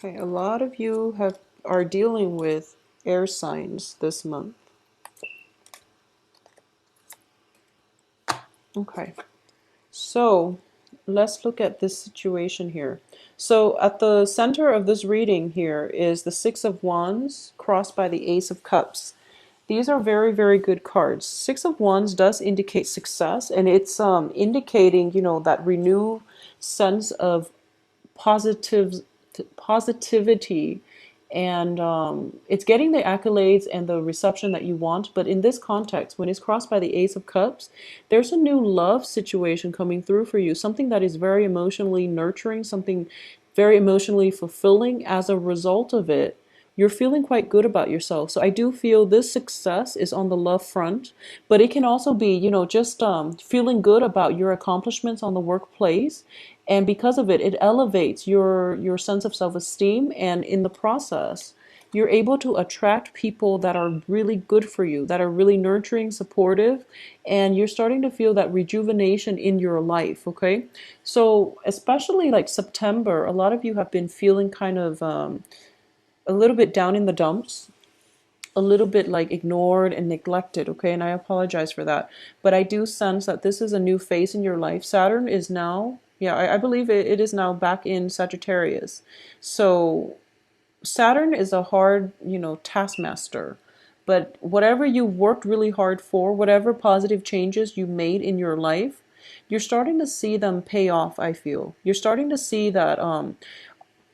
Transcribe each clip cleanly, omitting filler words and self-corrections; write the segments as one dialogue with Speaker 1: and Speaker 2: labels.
Speaker 1: Okay, a lot of you are dealing with air signs this month. Okay, so let's look at this situation here. So at the center of this reading here is the Six of Wands crossed by the Ace of Cups. These are very, very good cards. Six of Wands does indicate success, and it's indicating, that renewed sense of positive positivity, and it's getting the accolades and the reception that you want. But in this context, when it's crossed by the Ace of Cups, there's a new love situation coming through for you, something that is very emotionally nurturing, something very emotionally fulfilling. As a result of it, you're feeling quite good about yourself. So I do feel this success is on the love front, but it can also be, just feeling good about your accomplishments on the workplace. And because of it, it elevates your sense of self-esteem. And in the process, you're able to attract people that are really good for you, that are really nurturing, supportive, and you're starting to feel that rejuvenation in your life, okay? So especially like September, a lot of you have been feeling kind of a little bit down in the dumps, a little bit like ignored and neglected, okay? And I apologize for that. But I do sense that this is a new phase in your life. Saturn is now, yeah, I believe it is now back in Sagittarius. So Saturn is a hard, taskmaster. But whatever you worked really hard for, whatever positive changes you made in your life, you're starting to see them pay off, I feel. You're starting to see that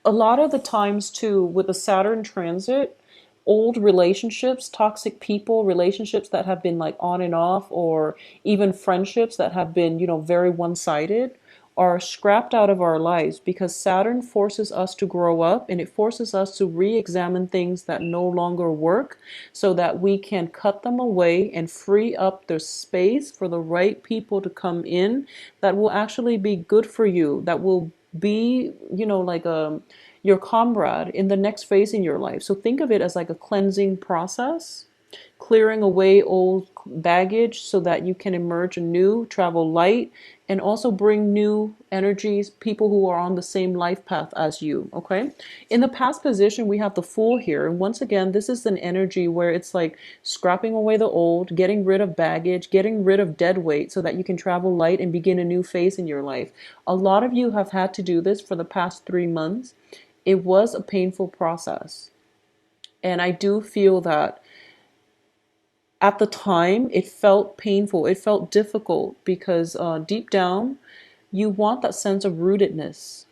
Speaker 1: a lot of the times too with the Saturn transit, old relationships, toxic people, relationships that have been like on and off, or even friendships that have been, very one-sided, are scrapped out of our lives because Saturn forces us to grow up, and it forces us to re-examine things that no longer work so that we can cut them away and free up the space for the right people to come in that will actually be good for you, that will be, like your comrade in the next phase in your life. So think of it as like a cleansing process, clearing away old baggage so that you can emerge anew, travel light, and also bring new energies, people who are on the same life path as you, okay? In the past position, we have the Fool here. And once again, this is an energy where it's like scrapping away the old, getting rid of baggage, getting rid of dead weight so that you can travel light and begin a new phase in your life. A lot of you have had to do this for the past 3 months. It was a painful process. And I do feel that at the time, it felt painful. It felt difficult because deep down, you want that sense of rootedness.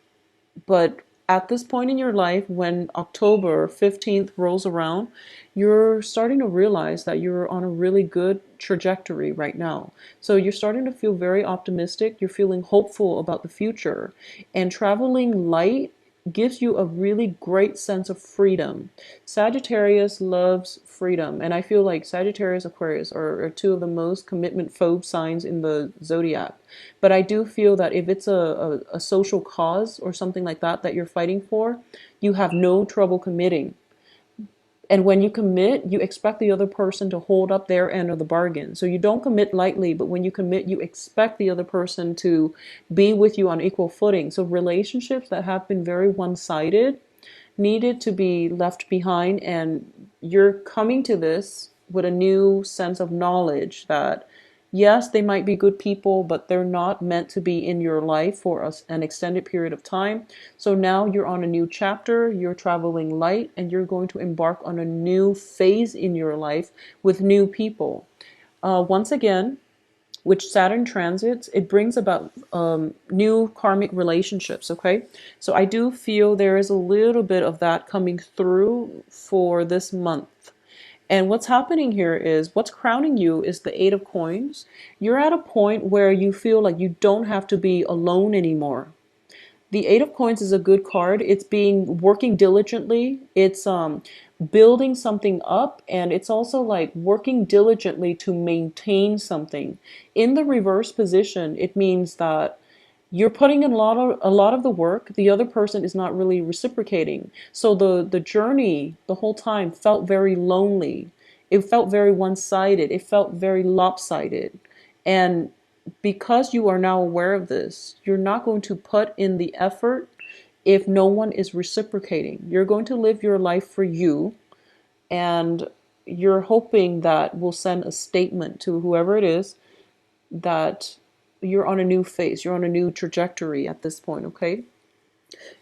Speaker 1: But at this point in your life, when October 15th rolls around, you're starting to realize that you're on a really good trajectory right now. So you're starting to feel very optimistic. You're feeling hopeful about the future. And traveling light gives you a really great sense of freedom. Sagittarius loves freedom, and I feel like Sagittarius Aquarius are two of the most commitment phobe signs in the zodiac. But I do feel that if it's a social cause or something like that that you're fighting for, you have no trouble committing. And when you commit, you expect the other person to hold up their end of the bargain. So you don't commit lightly, but when you commit, you expect the other person to be with you on equal footing. So relationships that have been very one-sided needed to be left behind, and you're coming to this with a new sense of knowledge that yes, they might be good people, but they're not meant to be in your life for an extended period of time. So now you're on a new chapter, you're traveling light, and you're going to embark on a new phase in your life with new people. Once again, which Saturn transits, it brings about new karmic relationships, okay? So I do feel there is a little bit of that coming through for this month. And what's happening here is what's crowning you is the Eight of Coins. You're at a point where you feel like you don't have to be alone anymore. The Eight of Coins is a good card. It's being working diligently. It's building something up, and it's also like working diligently to maintain something. In the reverse position, it means that you're putting in a lot of the work. The other person is not really reciprocating. So the journey the whole time felt very lonely. It felt very one-sided. It felt very lopsided. And because you are now aware of this, you're not going to put in the effort if no one is reciprocating. You're going to live your life for you, and you're hoping that will send a statement to whoever it is that you're on a new phase, you're on a new trajectory at this point, okay?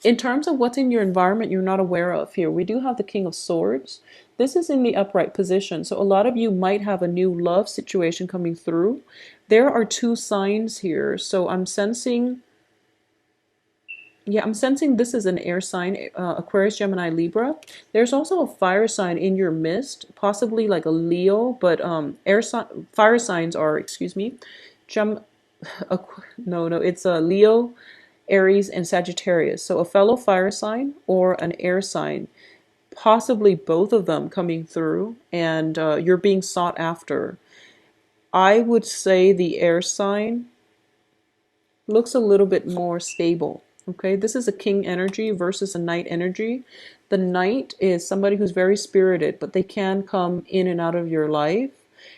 Speaker 1: In terms of what's in your environment you're not aware of here, we do have the King of Swords. This is in the upright position. So a lot of you might have a new love situation coming through. There are two signs here. So I'm sensing, yeah, I'm sensing this is an air sign, Aquarius, Gemini, Libra. There's also a fire sign in your midst, possibly like a Leo, but fire signs are, excuse me, Gem, no, it's a Leo, Aries, and Sagittarius. So a fellow fire sign or an air sign, possibly both of them coming through, and you're being sought after. I would say the air sign looks a little bit more stable. Okay, this is a king energy versus a knight energy. The knight is somebody who's very spirited, but they can come in and out of your life.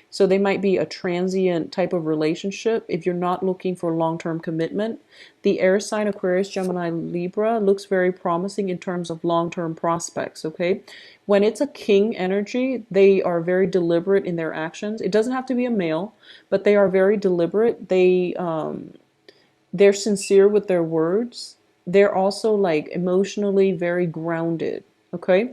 Speaker 1: So they might be a transient type of relationship if you're not looking for long-term commitment. The air sign Aquarius, Gemini, Libra looks very promising in terms of long-term prospects, okay? When it's a king energy, they are very deliberate in their actions. It doesn't have to be a male, but they are very deliberate. They're sincere with their words. They're also like emotionally very grounded, okay?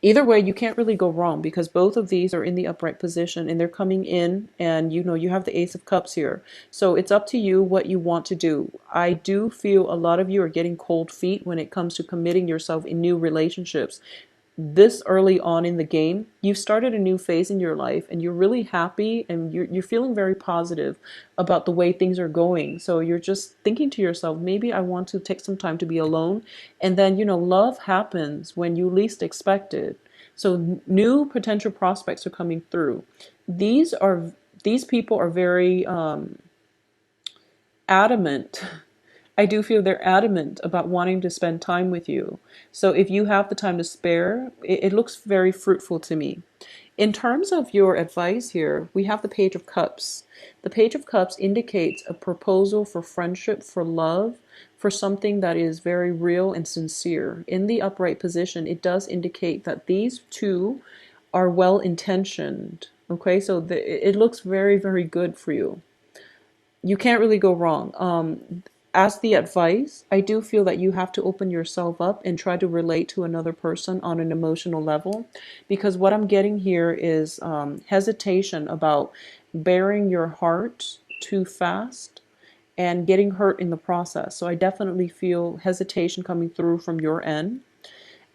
Speaker 1: Either way, you can't really go wrong because both of these are in the upright position and they're coming in, and you know, you have the Ace of Cups here. So it's up to you what you want to do. I do feel a lot of you are getting cold feet when it comes to committing yourself in new relationships. This early on in the game, you've started a new phase in your life and you're really happy and you're feeling very positive about the way things are going. So you're just thinking to yourself, maybe I want to take some time to be alone. And then, you know, love happens when you least expect it. So new potential prospects are coming through. These people are very adamant. I do feel they're adamant about wanting to spend time with you. So if you have the time to spare, it looks very fruitful to me. In terms of your advice here, we have the Page of Cups. The Page of Cups indicates a proposal for friendship, for love, for something that is very real and sincere. In the upright position, it does indicate that these two are well intentioned. Okay, so it looks very, very good for you. You can't really go wrong. As the advice, I do feel that you have to open yourself up and try to relate to another person on an emotional level, because what I'm getting here is hesitation about bearing your heart too fast and getting hurt in the process. So I definitely feel hesitation coming through from your end.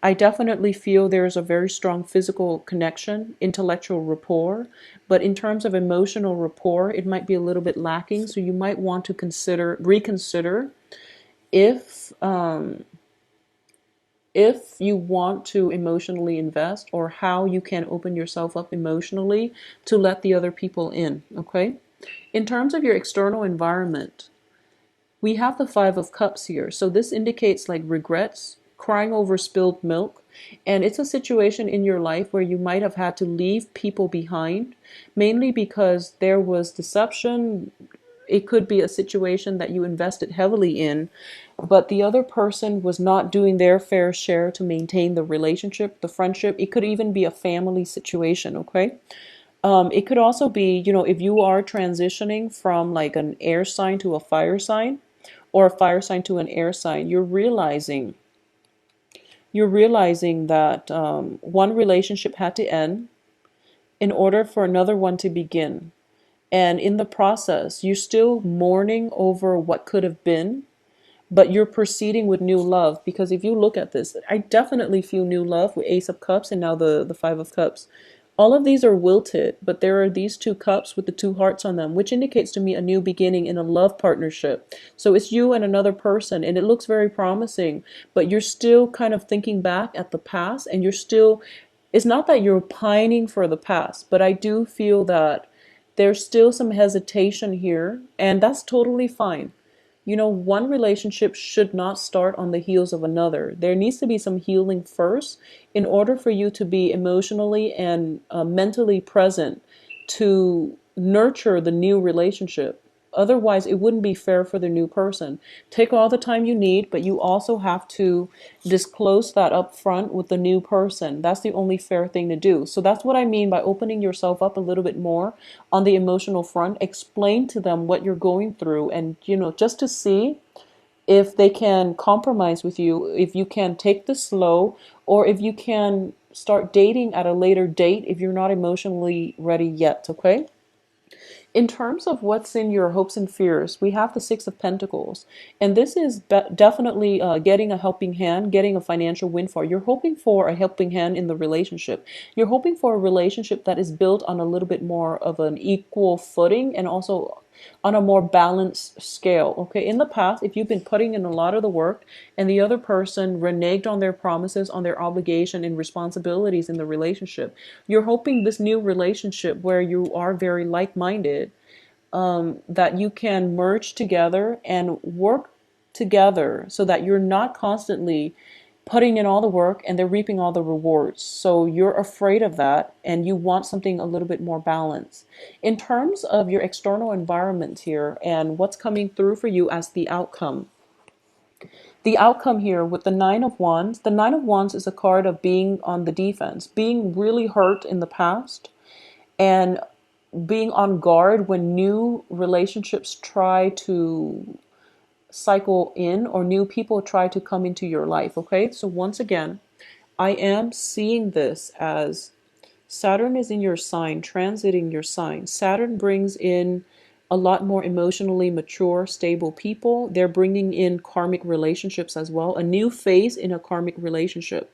Speaker 1: I definitely feel there's a very strong physical connection, intellectual rapport, but in terms of emotional rapport, it might be a little bit lacking. So you might want to reconsider if you want to emotionally invest, or how you can open yourself up emotionally to let the other people in, okay? In terms of your external environment, we have the Five of Cups here. So this indicates like regrets, crying over spilled milk. And it's a situation in your life where you might have had to leave people behind, mainly because there was deception. It could be a situation that you invested heavily in, but the other person was not doing their fair share to maintain the relationship, the friendship. It could even be a family situation, okay? It could also be, you know, if you are transitioning from like an air sign to a fire sign, or a fire sign to an air sign, you're realizing that one relationship had to end in order for another one to begin. And in the process, you're still mourning over what could have been, but you're proceeding with new love. Because if you look at this, I definitely feel new love with Ace of Cups and now the Five of Cups. All of these are wilted, but there are these two cups with the two hearts on them, which indicates to me a new beginning in a love partnership. So it's you and another person, and it looks very promising, but you're still kind of thinking back at the past, and it's not that you're pining for the past, but I do feel that there's still some hesitation here, and that's totally fine. You know, one relationship should not start on the heels of another. There needs to be some healing first in order for you to be emotionally and mentally present to nurture the new relationship. Otherwise, it wouldn't be fair for the new person. Take all the time you need, but you also have to disclose that up front with the new person. That's the only fair thing to do. So that's what I mean by opening yourself up a little bit more on the emotional front. Explain to them what you're going through, and just to see if they can compromise with you, if you can take this slow, or if you can start dating at a later date if you're not emotionally ready yet, okay? In terms of what's in your hopes and fears, we have the Six of Pentacles. And this is definitely getting a helping hand, getting a financial windfall. You're hoping for a helping hand in the relationship. You're hoping for a relationship that is built on a little bit more of an equal footing and also on a more balanced scale. Okay, in the past, if you've been putting in a lot of the work and the other person reneged on their promises, on their obligation and responsibilities in the relationship, you're hoping this new relationship where you are very like-minded, that you can merge together and work together so that you're not constantly putting in all the work and they're reaping all the rewards. So you're afraid of that and you want something a little bit more balanced. In terms of your external environment here and what's coming through for you as the outcome here with the Nine of Wands is a card of being on the defense, being really hurt in the past, and being on guard when new relationships try to cycle in or new people try to come into your life. Okay, so once again, I am seeing this as Saturn is in your sign, transiting your sign. Saturn brings in a lot more emotionally mature, stable people. They're bringing in karmic relationships as well, a new phase in a karmic relationship.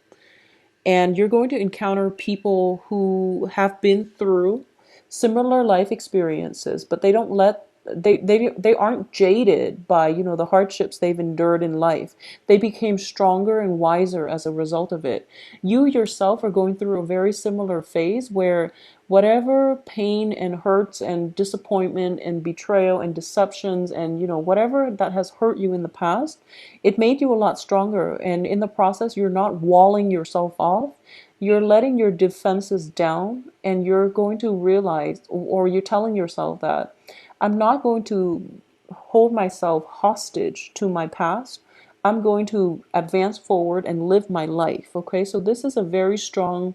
Speaker 1: And you're going to encounter people who have been through similar life experiences, but they don't let they aren't jaded by the hardships they've endured in life. They became stronger and wiser as a result of it. You yourself are going through a very similar phase where whatever pain and hurts and disappointment and betrayal and deceptions and whatever that has hurt you in the past, it made you a lot stronger, and in the process you're not walling yourself off. You're letting your defenses down, and you're going to realize, or you're telling yourself that I'm not going to hold myself hostage to my past. I'm going to advance forward and live my life. Okay, so this is a very strong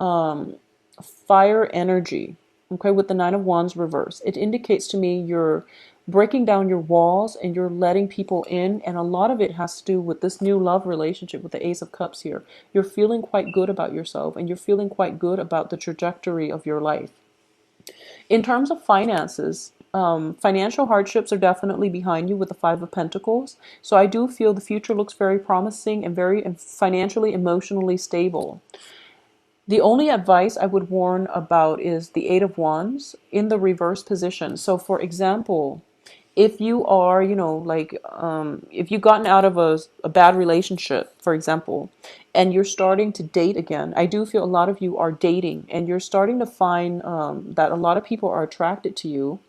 Speaker 1: fire energy. Okay, with the Nine of Wands reverse, it indicates to me you're breaking down your walls and you're letting people in, and a lot of it has to do with this new love relationship with the Ace of Cups here. You're feeling quite good about yourself, and you're feeling quite good about the trajectory of your life. In terms of finances, financial hardships are definitely behind you with the Five of Pentacles. So I do feel the future looks very promising and very financially, emotionally stable. The only advice I would warn about is the Eight of Wands in the reverse position. So for example, if you are, if you've gotten out of a bad relationship, for example, and you're starting to date again, I do feel a lot of you are dating and you're starting to find that a lot of people are attracted to you,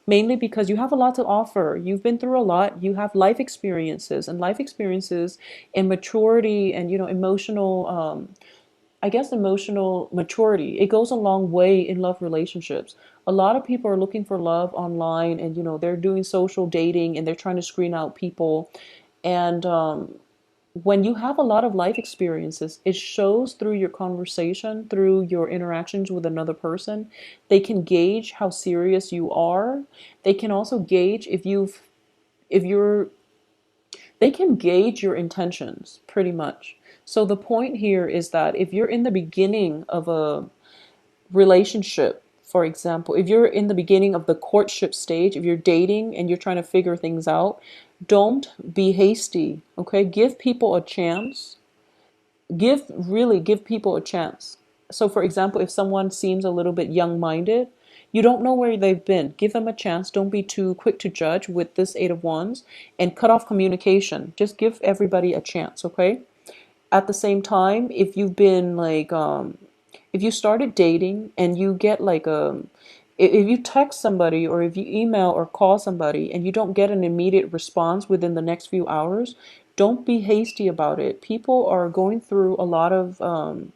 Speaker 1: mainly because you have a lot to offer. You've been through a lot. You have life experiences and maturity and, emotional, I guess emotional maturity. It goes a long way in love relationships. A lot of people are looking for love online and, they're doing social dating and they're trying to screen out people. And when you have a lot of life experiences, it shows through your conversation, through your interactions with another person. They can gauge how serious you are. They can also gauge if you're, they can gauge your intentions pretty much. So the point here is that if you're in the beginning of a relationship, for example, if you're in the beginning of the courtship stage, if you're dating and you're trying to figure things out, don't be hasty, okay? Give people a chance. Give people a chance. So for example, if someone seems a little bit young-minded, you don't know where they've been. Give them a chance. Don't be too quick to judge with this Eight of Wands and cut off communication. Just give everybody a chance, okay? At the same time, if you've been if you started dating and you get if you text somebody or if you email or call somebody and you don't get an immediate response within the next few hours, don't be hasty about it. People are going through a lot of,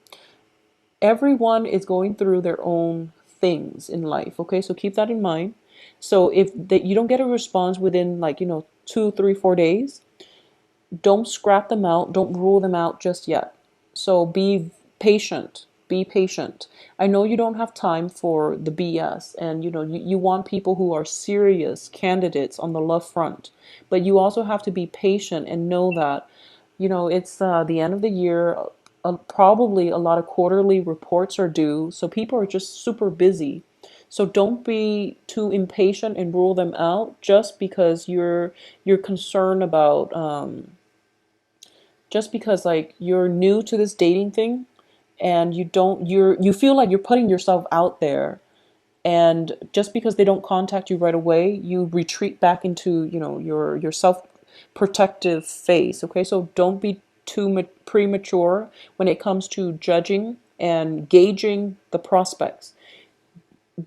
Speaker 1: everyone is going through their own things in life. Okay, so keep that in mind. So if that you don't get a response within like, 2, 3, 4 days, don't scrap them out, don't rule them out just yet. So be patient. Be patient. I know you don't have time for the BS, and you want people who are serious candidates on the love front, but you also have to be patient and know that it's the end of the year. Probably a lot of quarterly reports are due, so people are just super busy. So don't be too impatient and rule them out just because you're concerned about just because like you're new to this dating thing, and you feel like you're putting yourself out there, and just because they don't contact you right away, you retreat back into your self protective phase. Okay, so don't be too premature when it comes to judging and gauging the prospects.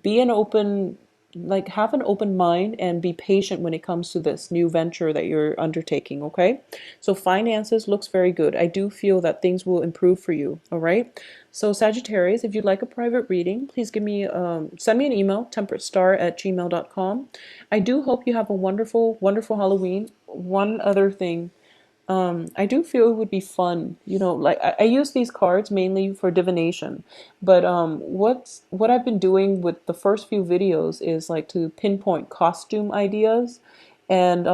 Speaker 1: Be an open like have an open mind and be patient when it comes to this new venture that you're undertaking. Okay, so finances looks very good. I do feel that things will improve for you. All right, so Sagittarius, if you'd like a private reading, please send me an email, temperatestar@gmail.com. I do hope you have a wonderful Halloween. One other thing, I do feel it would be fun, like I use these cards mainly for divination, but what I've been doing with the first few videos is like to pinpoint costume ideas, and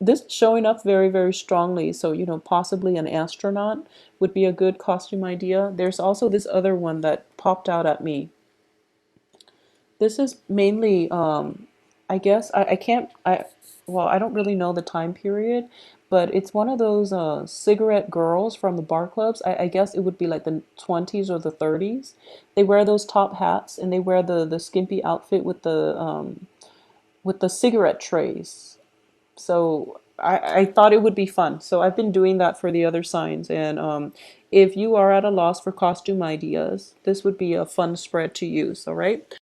Speaker 1: this is showing up very, very strongly. So, possibly an astronaut would be a good costume idea. There's also this other one that popped out at me. This is mainly, I guess, I can't, well, I don't really know the time period, but it's one of those cigarette girls from the bar clubs. I guess it would be like the 20s or the 30s. They wear those top hats, and they wear the skimpy outfit with the cigarette trays. So I thought it would be fun. So I've been doing that for the other signs. And if you are at a loss for costume ideas, this would be a fun spread to use. All right.